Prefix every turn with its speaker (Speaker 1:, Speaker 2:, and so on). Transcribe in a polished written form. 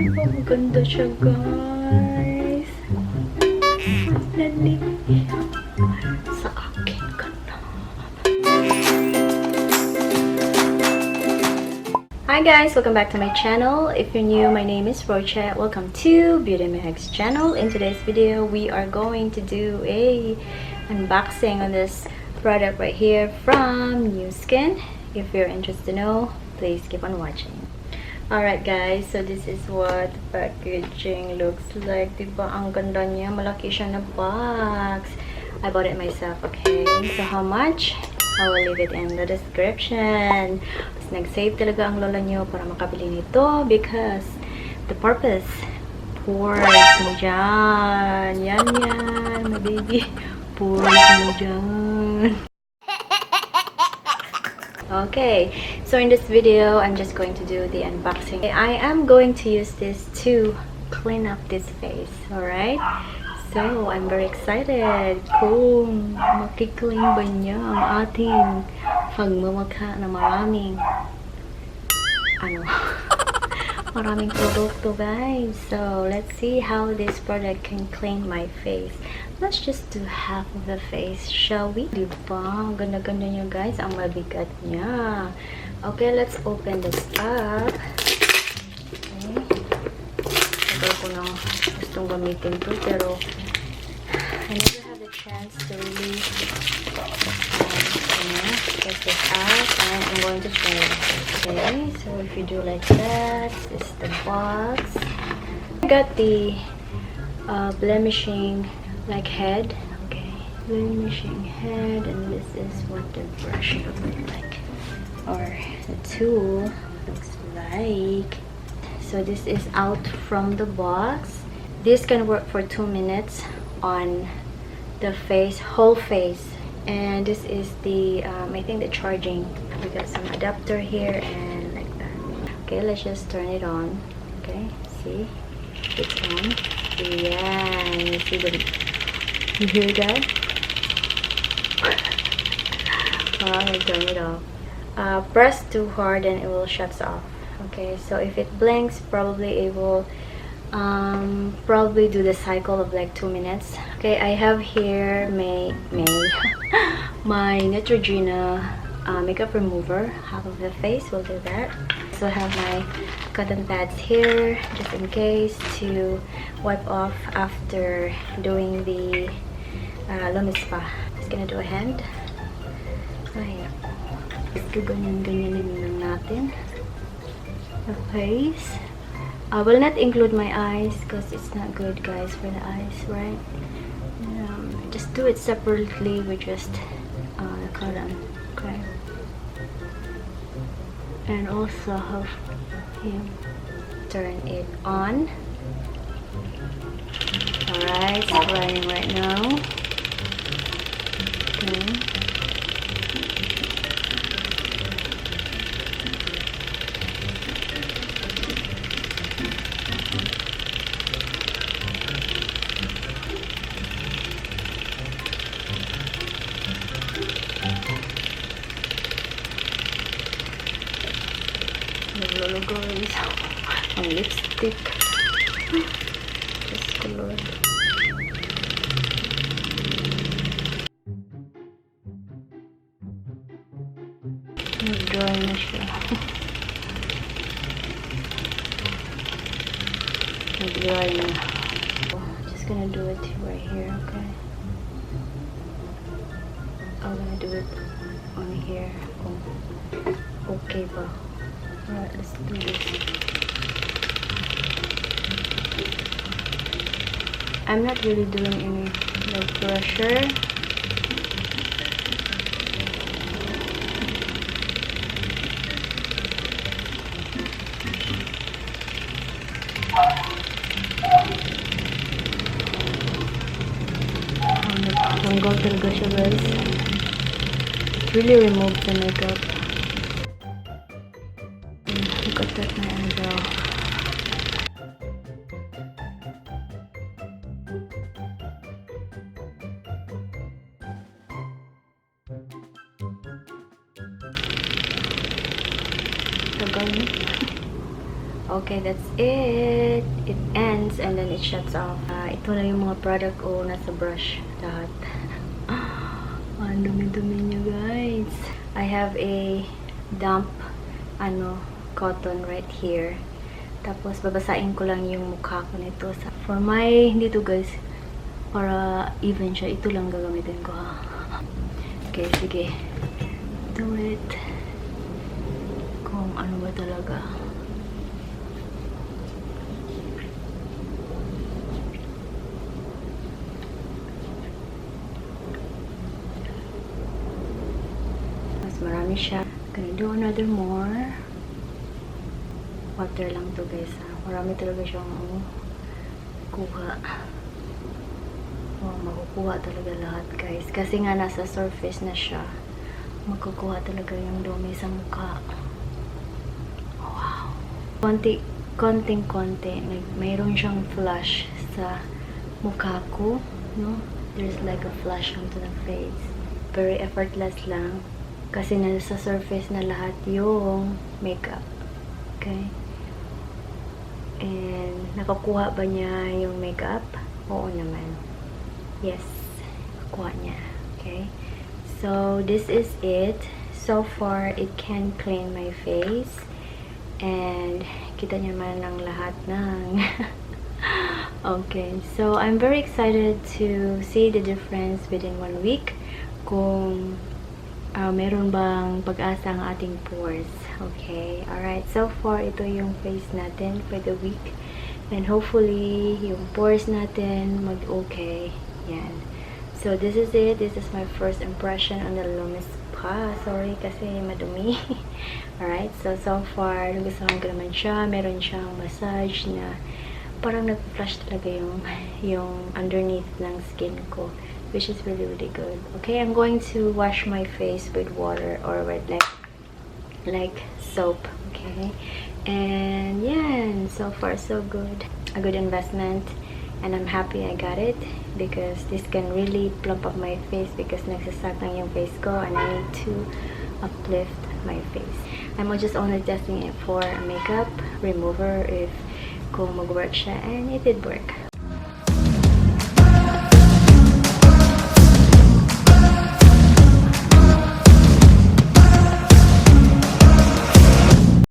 Speaker 1: Diba, maganda siya, guys. Lali. Sa akin ka na. Hi guys! Welcome back to my channel. If you're new, my name is Roche. Welcome to beautymagz channel. In today's video, we are going to do a unboxing on this product right here from New Skin. If you're interested to know, please keep on watching. Alright guys, so this is what the packaging looks like. Diba? Ang ganda niya. Malaki siya na box. I bought it myself, okay? So how much? I will leave it in the description. Nag-save talaga ang lola nyo para makabili nito because the purpose. Pores mo dyan. Yan, my baby. Pores mo dyan. Okay, so in this video, I'm just going to do the unboxing. I am going to use this to clean up this face, alright? So, I'm very excited kung makikling ba niya ang ating pagmamakha na maraming maraming produkto, guys. So, let's see how this product can clean my face. Let's just do half of the face, shall we? Diba? Ganda-ganda niya, guys. Ang mabigat niya. Okay, let's open this up. Okay. Tagal ko nang gustong gamitin to, pero I never had the chance to really get this out, and I'm going to try it. Okay, so if you do like that, this is the box. I got the blemishing like head. Okay, blemishing head, and this is what the brush looks like, or the tool looks like. So this is out from the box. This can work for 2 minutes on the face, whole face. And this is the I think the charging. We got some adapter here and like that. Okay, let's just turn it on. Okay, see, it's on. Yeah, you see the, you hear that? I'm gonna turn it off. Press too hard and it will shut off. Okay, so if it blinks, probably it will probably do the cycle of like 2 minutes. Okay, I have here my Neutrogena makeup remover. Half of the face will do that. So I have my cotton pads here just in case to wipe off after doing the Lumispa. Just gonna do a hand. Ayan. Ganyan-ganyanin lang natin the face. I will not include my eyes because it's not good, guys, for the eyes, right? Just do it separately with just the cotton, okay? And also have him turn it on. Alright, it's running right now. Okay. Guys, ang lipstick. Just color. Nag-dry na siya. Nag-dry na. Just gonna do it right here, okay? I'm gonna do it on here. Oh. Okay ba? Alright, let's do this. I'm not really doing any like pressure. Tanggal talaga siya, guys. It really removes the makeup. Look at that, my eyebrow. Tagal. Okay, that's it. It ends and then it shuts off. Ito na yung mga product ko nasa brush lahat. Ang dumi-dumi niya, guys. I have a damp cotton right here. Tapos babasain ko lang yung mukha ko nito. For my, hindi to guys, para even siya, ito lang gagamitin ko ha. Okay, sige. Do it. Kung ano ba talaga. Mas marami siya. Gonna do another more. Water lang to guys ha. Marami talaga siyang kuha. Oh, makukuha talaga lahat guys. Kasi nga nasa surface na siya. Makukuha talaga yung dumi sa mukha. Oh, wow. Konting-konti. Mayroon siyang flush sa mukha ko. No? There's like a flush onto the face. Very effortless lang. Kasi nasa surface na lahat yung makeup. Okay? And, nakakuha ba niya yung makeup? Oo naman. Yes. Nakuha niya. Okay? So, this is it. So far, it can clean my face. And, kita niyo man ang lahat ng... Okay. So, I'm very excited to see the difference within 1 week. Kung meron bang pag-asa ang ating pores. Okay. Alright. So far, ito yung face natin for the week. And hopefully, yung pores natin mag-okay. Yan. So, this is it. This is my first impression on the Lumispa. Sorry kasi madumi. Alright. So far, nagustuhan ko naman siya. Meron siyang massage na parang nag-flush talaga yung underneath ng skin ko. Which is really, really good. Okay, I'm going to wash my face with water or with like soap. Okay. And yeah, so far so good. A good investment. And I'm happy I got it. Because this can really plump up my face. Because nagsasag lang yung face ko. And I need to uplift my face. I'm just only testing it for a makeup remover if kung mag-work siya. And it did work.